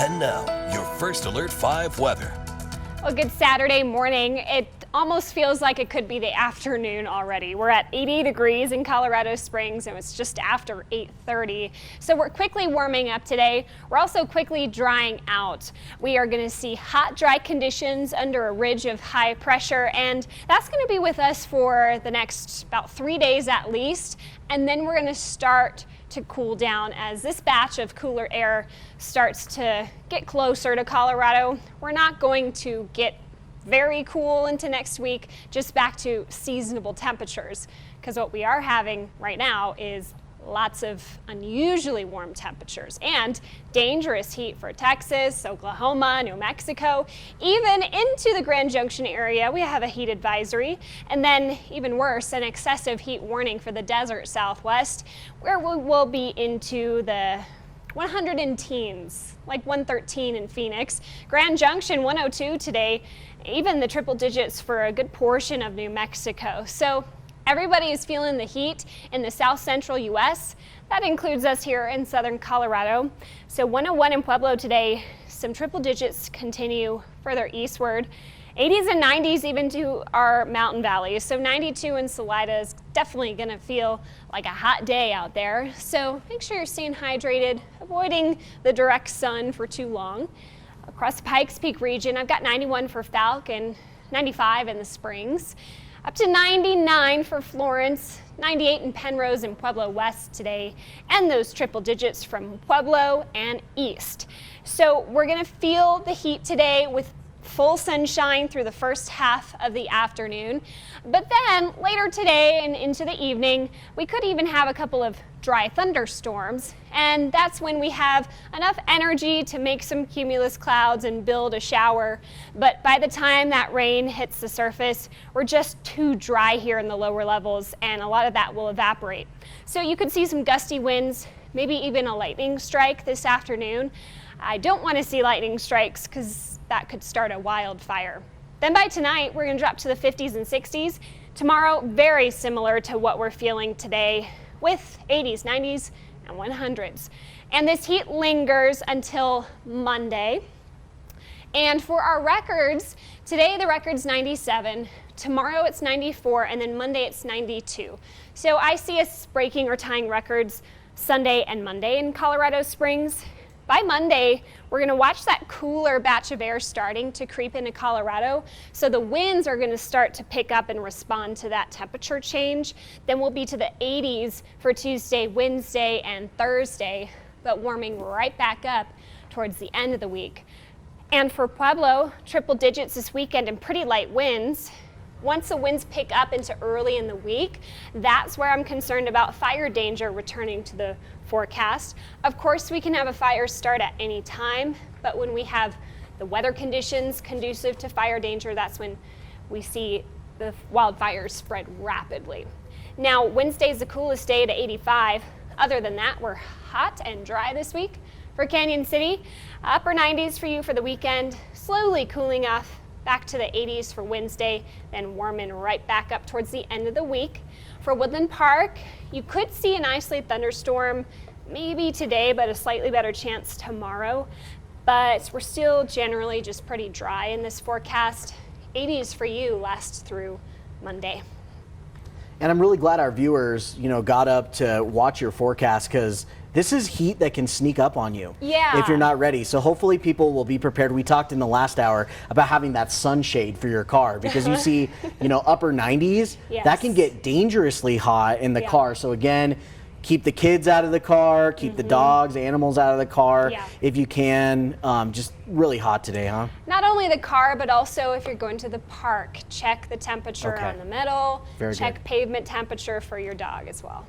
And now, your First Alert 5 weather. Well, good Saturday morning. It almost feels like it could be the afternoon already. We're at 80 degrees in Colorado Springs and it's just after 8:30. So we're quickly warming up today. We're also quickly drying out. We are going to see hot, dry conditions under a ridge of high pressure, and that's going to be with us for the next about 3 days at least. And then we're going to start to cool down as this batch of cooler air starts to get closer to Colorado. We're not going to get very cool into next week, just back to seasonable temperatures, because what we are having right now is lots of unusually warm temperatures and dangerous heat for Texas, Oklahoma, New Mexico, even into the Grand Junction area. We have a heat advisory, and then even worse, an excessive heat warning for the desert Southwest, where we will be into the 100 in teens, like 113 in Phoenix. Grand Junction 102 today, even the triple digits for a good portion of New Mexico. So everybody is feeling the heat in the south central U.S. That includes us here in southern Colorado. So 101 in Pueblo today, some triple digits continue further eastward. 80s and 90s even to our mountain valleys. So 92 in Salida is definitely going to feel like a hot day out there. So make sure you're staying hydrated, avoiding the direct sun for too long. Across the Pikes Peak region, I've got 91 for Falcon, 95 in the Springs, up to 99 for Florence, 98 in Penrose and Pueblo West today, and those triple digits from Pueblo and east. So we're going to feel the heat today with full sunshine through the first half of the afternoon. But then later today and into the evening, we could even have a couple of dry thunderstorms. And that's when we have enough energy to make some cumulus clouds and build a shower. But by the time that rain hits the surface, we're just too dry here in the lower levels, and a lot of that will evaporate. So you could see some gusty winds, maybe even a lightning strike this afternoon. I don't want to see lightning strikes because that could start a wildfire. Then by tonight, we're going to drop to the 50s and 60s. Tomorrow, very similar to what we're feeling today, with 80s, 90s, and 100s. And this heat lingers until Monday. And for our records, today the record's 97, tomorrow it's 94, and then Monday it's 92. So I see us breaking or tying records Sunday and Monday in Colorado Springs. By Monday, we're going to watch that cooler batch of air starting to creep into Colorado. So the winds are going to start to pick up and respond to that temperature change. Then we'll be to the 80s for Tuesday, Wednesday, and Thursday, but warming right back up towards the end of the week. And for Pueblo, triple digits this weekend and pretty light winds. Once the winds pick up into early in the week, that's where I'm concerned about fire danger returning to the forecast. Of course, we can have a fire start at any time, but when we have the weather conditions conducive to fire danger, that's when we see the wildfires spread rapidly. Now, Wednesday is the coolest day at 85. Other than that, we're hot and dry this week for Canyon City. Upper 90s for you for the weekend, slowly cooling off back to the 80s for Wednesday, then warming right back up towards the end of the week. For Woodland Park, you could see an isolated thunderstorm maybe today, but a slightly better chance tomorrow. But we're still generally just pretty dry in this forecast. 80s for you last through Monday. And I'm really glad our viewers, got up to watch your forecast, because this is heat that can sneak up on you if you're not ready. So hopefully people will be prepared. We talked in the last hour about having that sunshade for your car, because you see, upper 90s, that can get dangerously hot in the car. So again, keep the kids out of the car, keep the dogs, animals out of the car if you can. Just really hot today, huh? Not only the car, but also if you're going to the park, check the temperature on the middle, check pavement temperature for your dog as well.